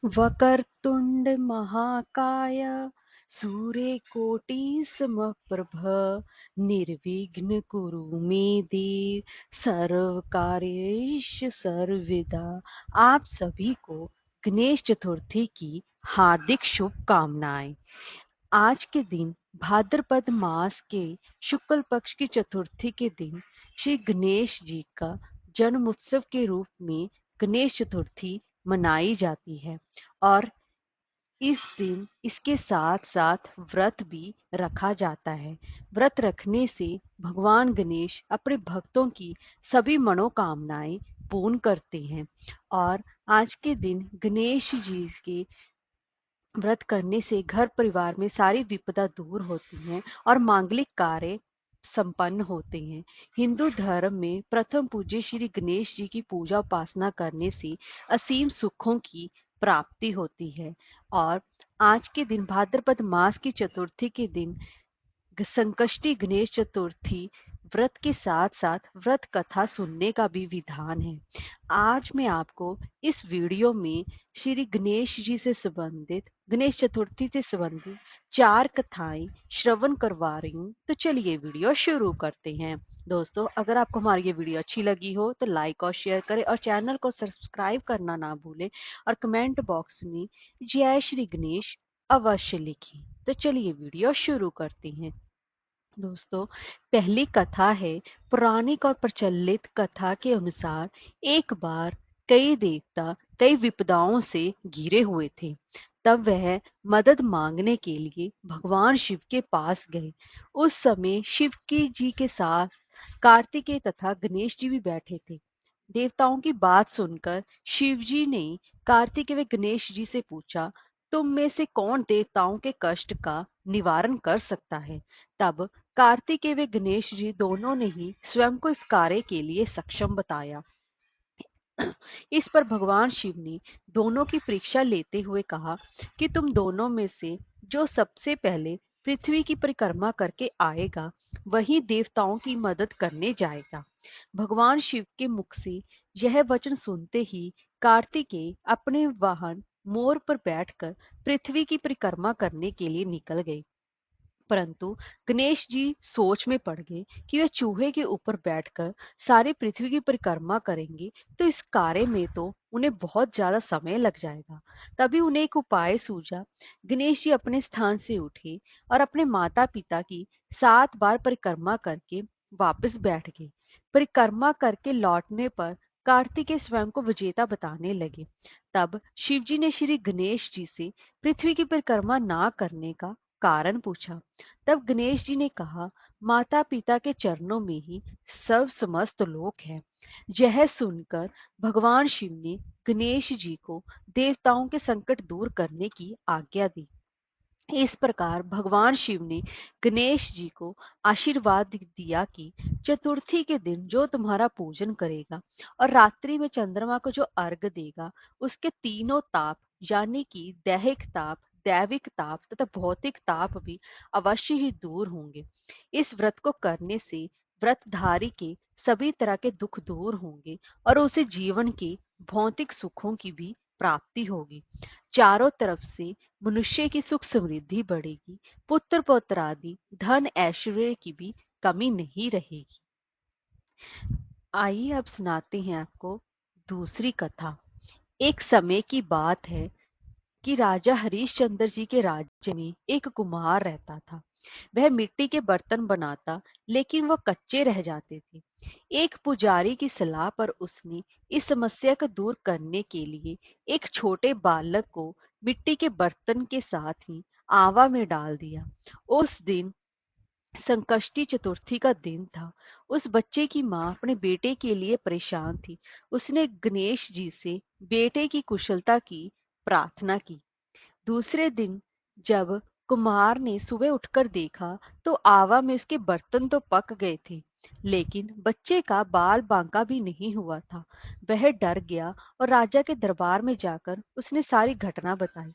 वक्रतुंड महाकाय सूर्यकोटि समप्रभ निर्विघ्न कुरु मे देव सर्व कार्येषु सर्वदा। आप सभी को गणेश चतुर्थी की हार्दिक शुभकामनाएं। आज के दिन भाद्रपद मास के शुक्ल पक्ष की चतुर्थी के दिन श्री गणेश जी का जन्म उत्सव के रूप में गणेश चतुर्थी मनाई जाती है और इस दिन इसके साथ साथ व्रत भी रखा जाता है। व्रत रखने से भगवान गणेश अपने भक्तों की सभी मनोकामनाएं पूर्ण करते हैं और आज के दिन गणेश जी के व्रत करने से घर परिवार में सारी विपदा दूर होती है और मांगलिक कार्य संपन्न होते हैं। हिंदू धर्म में प्रथम पूज्य श्री गणेश जी की पूजा उपासना करने से असीम सुखों की प्राप्ति होती है और आज के दिन भाद्रपद मास की चतुर्थी के दिन संकष्टी गणेश चतुर्थी व्रत के साथ साथ व्रत कथा सुनने का भी विधान है। आज मैं आपको इस वीडियो में श्री गणेश जी से संबंधित गणेश चतुर्थी से संबंधित 4 कथाएं श्रवण करवा रही हूँ। तो चलिए वीडियो शुरू करते हैं। दोस्तों, अगर आपको हमारी ये वीडियो अच्छी लगी हो तो लाइक और शेयर करें और चैनल को सब्सक्राइब करना ना भूलें और कमेंट बॉक्स में जय श्री गणेश अवश्य लिखें। तो चलिए वीडियो शुरू करते हैं। दोस्तों, पहली कथा है। पौराणिक और प्रचलित कथा के अनुसार एक बार कई देवता कई विपदाओं से घिरे हुए थे। तब वह मदद मांगने के लिए भगवान शिव के पास गए। उस समय शिव की जी के साथ कार्तिकेय तथा गणेश जी भी बैठे थे। देवताओं की बात सुनकर शिव जी ने कार्तिकेय व गणेश जी से पूछा, तुम में से कौन देवताओं के कष्ट का निवारण कर सकता है? तब कार्तिकेय व गणेश जी दोनों ने ही स्वयं को इस कार्य के लिए सक्षम बताया। इस पर भगवान शिव ने दोनों की परीक्षा लेते हुए कहा कि तुम दोनों में से जो सबसे पहले पृथ्वी की परिक्रमा करके आएगा वही देवताओं की मदद करने जाएगा। भगवान शिव के मुख से यह वचन सुनते ही कार्तिकेय अपने वाहन मोर पर बैठकर पृथ्वी की परिक्रमा करने के लिए निकल गए। परंतु गणेश जी सोच में पड़ गए कि वे चूहे के ऊपर बैठकर सारी पृथ्वी की परिक्रमा करेंगे तो इस कार्य में तो उन्हें बहुत ज्यादा समय लग जाएगा। तभी उन्हें एक उपाय सूझा। गणेश जी अपने स्थान से उठे और अपने माता पिता की 7 बार परिक्रमा करके वापस बैठ गए। परिक्रमा करके लौटने पर कार्तिकेय स्वयं को विजेता बताने लगे। तब शिव जी ने श्री गणेश जी से पृथ्वी की परिक्रमा ना करने का कारण पूछा। तब गणेश जी ने कहा, माता पिता के चरणों में ही सब समस्त लोक है। यह सुनकर भगवान शिव ने गणेश जी को देवताओं के संकट दूर करने की आज्ञा दी। इस प्रकार भगवान शिव ने गणेश जी को आशीर्वाद दिया कि चतुर्थी के दिन जो तुम्हारा पूजन करेगा और रात्रि में चंद्रमा को जो अर्घ देगा उसके तीनों ताप यानी कि दैहिक ताप, दैविक ताप तथा भौतिक ताप भी अवश्य ही दूर होंगे। इस व्रत को करने से व्रतधारी के सभी तरह के दुख दूर होंगे और उसे जीवन के भौतिक सुखों की भी प्राप्ति होगी। चारों तरफ से मनुष्य की सुख समृद्धि बढ़ेगी, पुत्र पौत्र आदि धन ऐश्वर्य की भी कमी नहीं रहेगी। आइए अब सुनाते हैं आपको दूसरी कथा। एक समय की बात है कि राजा हरिश्चंद्र जी के राज्य में एक कुम्हार रहता था। वह मिट्टी के बर्तन बनाता लेकिन वह कच्चे रह जाते थे। एक पुजारी की सलाह पर उसने इस समस्या को दूर करने के लिए एक छोटे बालक को मिट्टी के बर्तन के साथ ही आवा में डाल दिया। उस दिन संकष्टी चतुर्थी का दिन था। उस बच्चे की माँ अपने बेटे के लिए परेशान थी। उसने गणेश जी से बेटे की कुशलता की प्रार्थना की। दूसरे दिन जब कुम्हार ने सुबह उठकर देखा तो आवा में उसके बर्तन तो पक गए थे लेकिन बच्चे का बाल बांका भी नहीं हुआ था। वह डर गया और राजा के दरबार में जाकर उसने सारी घटना बताई।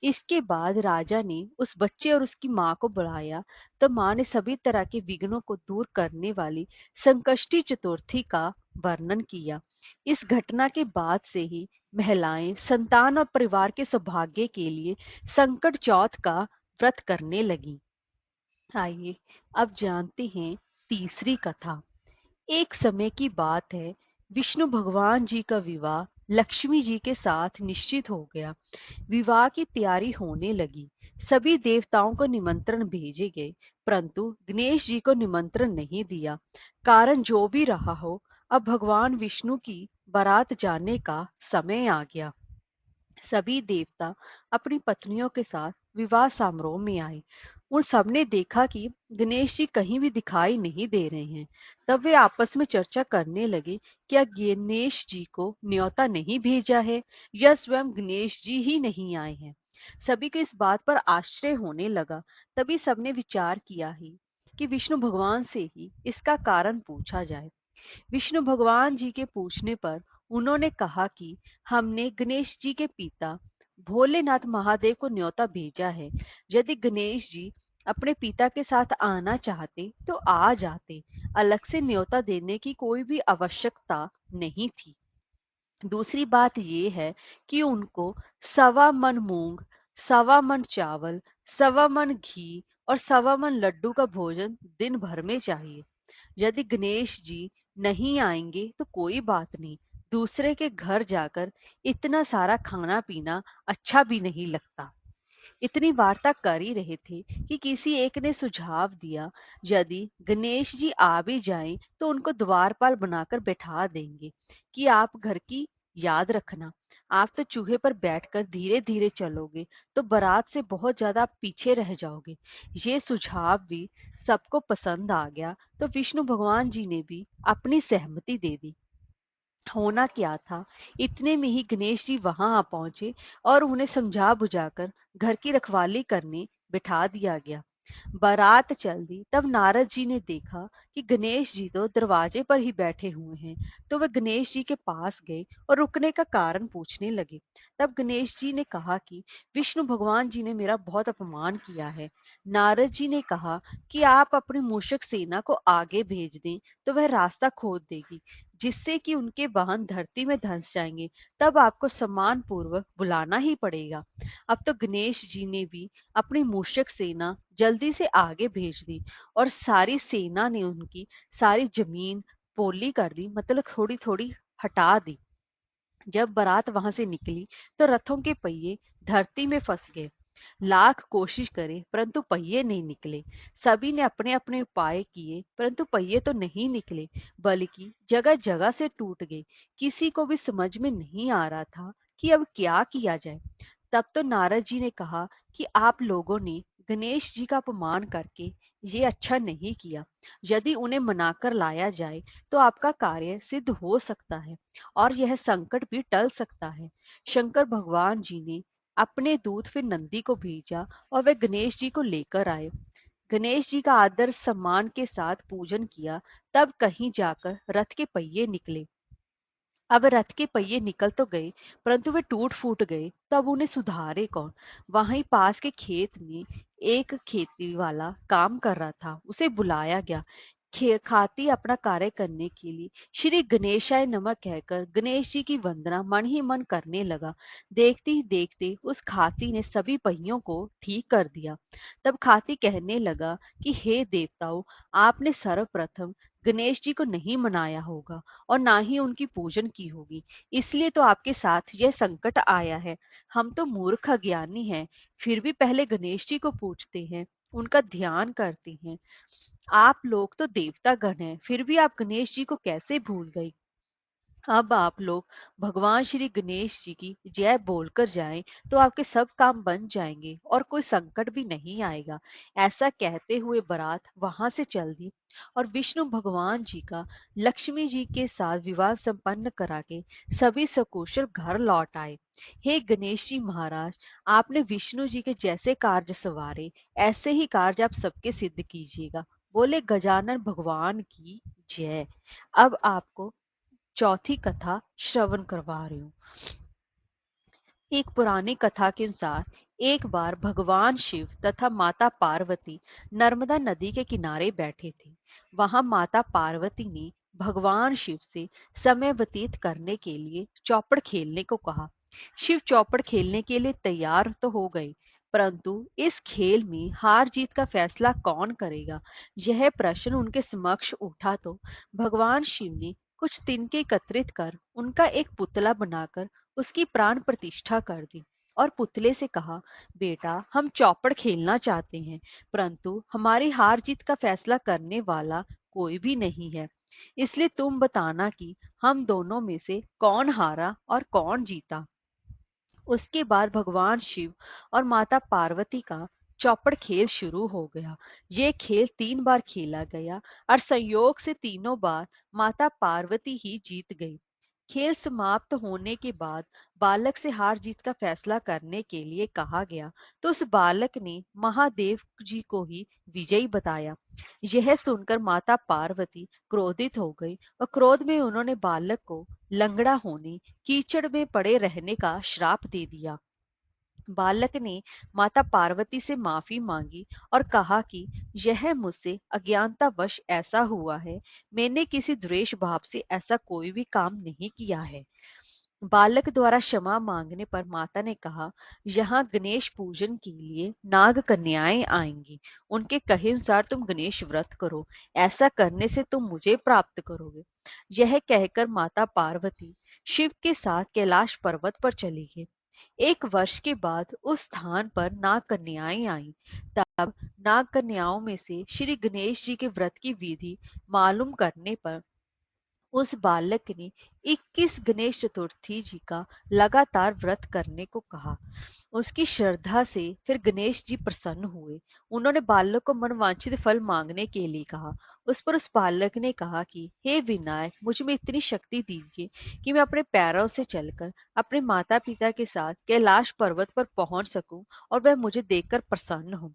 इसके बाद राजा ने उस बच्चे और उसकी माँ को बुलाया। तो माँ ने सभी तरह के विघ्नों को दूर करने वाली संकष्टी चतुर्थी का वर्णन किया। इस घटना के बाद से ही महिलाएं संतान और परिवार के सौभाग्य के लिए संकट चौथ का व्रत करने लगी। आइए अब जानते हैं तीसरी कथा। एक समय की बात है, विष्णु भगवान जी का विवाह लक्ष्मी जी के साथ निश्चित हो गया। विवाह की तैयारी होने लगी। सभी देवताओं को निमंत्रण भेजे गए, परंतु गणेश जी को निमंत्रण नहीं दिया। कारण जो भी रहा हो, अब भगवान विष्णु की बारात जाने का समय आ गया। सभी देवता अपनी पत्नियों के साथ विवाह समारोह में आए। उन सबने देखा कि गणेश जी कहीं भी दिखाई नहीं दे रहे हैं। तब वे आपस में चर्चा करने लगे, क्या गणेश जी को न्योता नहीं भेजा है या स्वयं गणेश जी ही नहीं आए हैं। सभी को इस बात पर आश्चर्य होने लगा। तभी सबने विचार किया ही कि विष्णु भगवान से ही इसका कारण पूछा जाए। विष्णु भगवान जी के पूछने पर उन्होंने कहा कि हमने गणेश जी के पिता भोलेनाथ महादेव को न्योता भेजा है। यदि गणेश जी अपने पिता के साथ आना चाहते तो आ जाते। अलग से न्योता देने की कोई भी आवश्यकता नहीं थी। दूसरी बात ये है कि उनको 1.25 मन मूंग, 1.25 मन चावल, 1.25 मन घी और 1.25 मन लड्डू का भोजन दिन भर में चाहिए। यदि गणेश जी नहीं आएंगे तो कोई बात नहीं, दूसरे के घर जाकर इतना सारा खाना पीना अच्छा भी नहीं लगता। इतनी वार्ता कर ही रहे थे कि किसी एक ने सुझाव दिया, यदि गणेश जी आ भी जाएं तो उनको द्वारपाल बनाकर बैठा देंगे कि आप घर की याद रखना। आप तो चूहे पर बैठकर धीरे धीरे चलोगे तो बारात से बहुत ज्यादा आप पीछे रह जाओगे। ये सुझाव भी सबको पसंद आ गया, तो विष्णु भगवान जी ने भी अपनी सहमति दे दी। होना क्या था, इतने में ही गणेश जी वहां आ पहुंचे और उन्हें समझा बुझाकर घर की रखवाली करने बिठा दिया गया। बारात चल दी। तब नारद जी ने देखा कि गणेश जी तो दरवाजे पर ही बैठे हुए हैं। तो वे गणेश जी के पास गए और रुकने का कारण पूछने लगे। तब गणेश जी ने कहा कि विष्णु भगवान जी ने मेरा बहुत अपमान किया है। नारद जी ने कहा कि आप अपनी मूषक सेना को आगे भेज दें तो वह रास्ता खोद देगी, जिससे कि उनके वाहन धरती में धंस जाएंगे। तब आपको सम्मान पूर्वक बुलाना ही पड़ेगा। अब तो गणेश जी ने भी अपनी मूषक सेना जल्दी से आगे भेज दी और सारी सेना ने उनकी सारी जमीन पोली कर दी, मतलब थोड़ी थोड़ी हटा दी। जब बारात वहां से निकली तो रथों के पहिए धरती में फंस गए। लाख कोशिश करे परंतु पहिए नहीं निकले। सभी ने अपने अपने उपाय किए परंतु पहिए तो नहीं निकले, बल्कि जगह जगह से टूट गए। किसी को भी समझ में नहीं आ रहा था कि अब क्या किया जाए। तब तो नारद जी ने कहा कि आप लोगों ने गणेश जी का अपमान करके ये अच्छा नहीं किया। यदि उन्हें मनाकर लाया जाए तो आपका कार्य सिद्ध हो सकता है और यह संकट भी टल सकता है। शंकर भगवान जी ने अपने दूत फिर नंदी को भेजा और वे गणेश जी को लेकर आए। गणेश जी का आदर सम्मान के साथ पूजन किया। तब कहीं जाकर रथ के पहिए निकले। अब रथ के पहिए निकल तो गए परंतु वे टूट फूट गए। तब उन्हें सुधारे कौन। वहीं पास के खेत में एक खेती वाला काम कर रहा था, उसे बुलाया गया। खाती अपना कार्य करने के लिए श्री गणेशाय नमः कहकर गणेश जी की वंदना मन ही मन करने लगा। देखते ही देखते उस खाती ने सभी पहियों को ठीक कर दिया। तब खाती कहने लगा कि हे देवताओं, आपने सर्वप्रथम गणेश जी को नहीं मनाया होगा और ना ही उनकी पूजन की होगी, इसलिए तो आपके साथ यह संकट आया है। हम तो मूर्ख अज्ञानी हैं, फिर भी पहले गणेश जी को पूजते हैं, उनका ध्यान करते हैं। आप लोग तो देवता गण हैं, फिर भी आप गणेश जी को कैसे भूल गए। अब आप लोग भगवान श्री गणेश जी की जय बोलकर जाएं तो आपके सब काम बन जाएंगे और कोई संकट भी नहीं आएगा। ऐसा कहते हुए बारात वहां से चल दी और विष्णु भगवान जी का लक्ष्मी जी के साथ विवाह संपन्न करा के सभी सकुशल घर लौट आए। हे गणेश जी महाराज, आपने विष्णु जी के जैसे कार्य सवारे, ऐसे ही कार्य आप सबके सिद्ध कीजिएगा। बोले गजानन भगवान की जय। अब आपको चौथी कथा श्रवण करवा रही हूँ। एक पुरानी कथा के अनुसार एक बार भगवान शिव तथा माता पार्वती नर्मदा नदी के किनारे बैठे थे। वहां माता पार्वती ने भगवान शिव से समय व्यतीत करने के लिए चौपड़ खेलने को कहा। शिव चौपड़ खेलने के लिए तैयार तो हो गए, परंतु इस खेल में हार जीत का फैसला कौन करेगा, यह प्रश्न उनके समक्ष उठा तो भगवान शिव ने कुछ तिनके एकत्रित कर उनका एक पुतला बनाकर उसकी प्राण प्रतिष्ठा कर दी और पुतले से कहा, बेटा हम चौपड़ खेलना चाहते हैं, परंतु हमारी हार जीत का फैसला करने वाला कोई भी नहीं है, इसलिए तुम बताना कि हम दोनों में से कौन हारा और कौन जीता। उसके बाद भगवान शिव और माता पार्वती का चौपड़ खेल शुरू हो गया। ये खेल 3 बार खेला गया और संयोग से तीनों बार माता पार्वती ही जीत गई। खेल समाप्त होने के बाद बालक से हार जीत का फैसला करने के लिए कहा गया, तो उस बालक ने महादेव जी को ही विजयी बताया। यह सुनकर माता पार्वती क्रोधित हो गई और क्रोध में उन्होंने बालक को लंगड़ा होने, कीचड़ में पड़े रहने का श्राप दे दिया। बालक ने माता पार्वती से माफी मांगी और कहा कि यह मुझसे अज्ञानतावश ऐसा हुआ है, मैंने किसी द्वेष भाव से ऐसा कोई भी काम नहीं किया है। बालक द्वारा क्षमा मांगने पर माता ने कहा, यहाँ गणेश पूजन के लिए नाग कन्याएं आएंगी, उनके कहे अनुसार तुम गणेश व्रत करो, ऐसा करने से तुम मुझे प्राप्त करोगे। यह कहकर माता पार्वती शिव के साथ कैलाश पर्वत पर चली गई। 1 वर्ष के बाद उस स्थान पर नाग कन्याएं आईं। तब नाग कन्याओं में से श्री गणेश जी के व्रत की विधि मालूम करने पर उस बालक ने 21 गणेश चतुर्थी जी का लगातार व्रत करने को कहा। उसकी श्रद्धा से फिर गणेश जी प्रसन्न हुए। उन्होंने बालक को मनवांछित फल मांगने के लिए कहा। उस पर उस बालक ने कहा कि हे विनायक, मुझ में इतनी शक्ति दीजिए कि मैं अपने पैरों से चलकर अपने माता पिता के साथ कैलाश पर्वत पर पहुंच सकूं और वह मुझे देखकर प्रसन्न हो।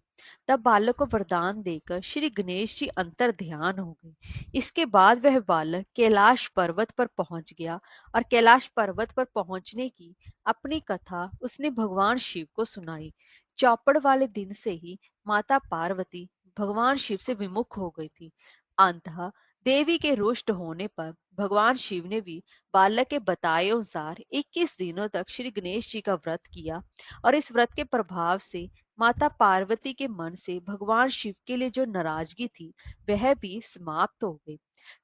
तब बालक को वरदान देकर श्री गणेश जी अंतर ध्यान हो गए। इसके बाद वह बालक कैलाश पर्वत पर पहुंच गया और कैलाश पर्वत पर पहुंचने की अपनी कथा उसने भगवान शिव को सुनाई। चौपड़ वाले दिन से ही माता पार्वती भगवान शिव से विमुख हो गई थी। अंततः देवी के रुष्ट होने पर भगवान शिव ने भी बालक के बताए अनुसार 21 दिनों तक श्री गणेश जी का व्रत किया और इस व्रत के प्रभाव से माता पार्वती के मन से भगवान शिव के लिए जो नाराजगी थी वह भी समाप्त हो गई।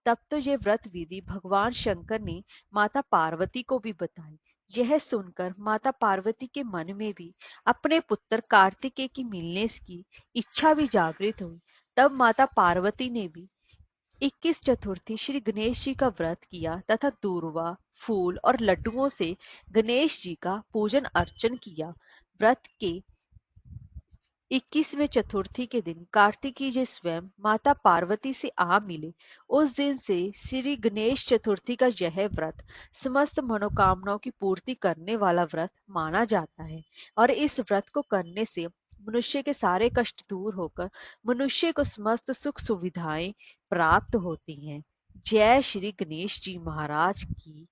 तब तो ये व्रत विधि भगवान शंकर ने माता पार्वती को भी बताई। यह सुनकर माता पार्वती के मन में भी अपने पुत्र कार्तिकेय की मिलने की इच्छा भी जागृत हुई। तब माता पार्वती ने भी 21 चतुर्थी श्री गणेश जी का व्रत किया तथा दूर्वा, फूल और लड्डुओं से गणेश जी का पूजन अर्चन किया। व्रत के 21वें चतुर्थी के दिन कार्तिकेय जी स्वयं माता पार्वती से आ मिले। उस दिन से श्री गणेश चतुर्थी का यह व्रत समस्त मनोकामनाओं की पूर्ति करने वाला व्रत माना जाता है और इस व्रत को करने से मनुष्य के सारे कष्ट दूर होकर मनुष्य को समस्त सुख सुविधाएं प्राप्त होती हैं। जय श्री गणेश जी महाराज की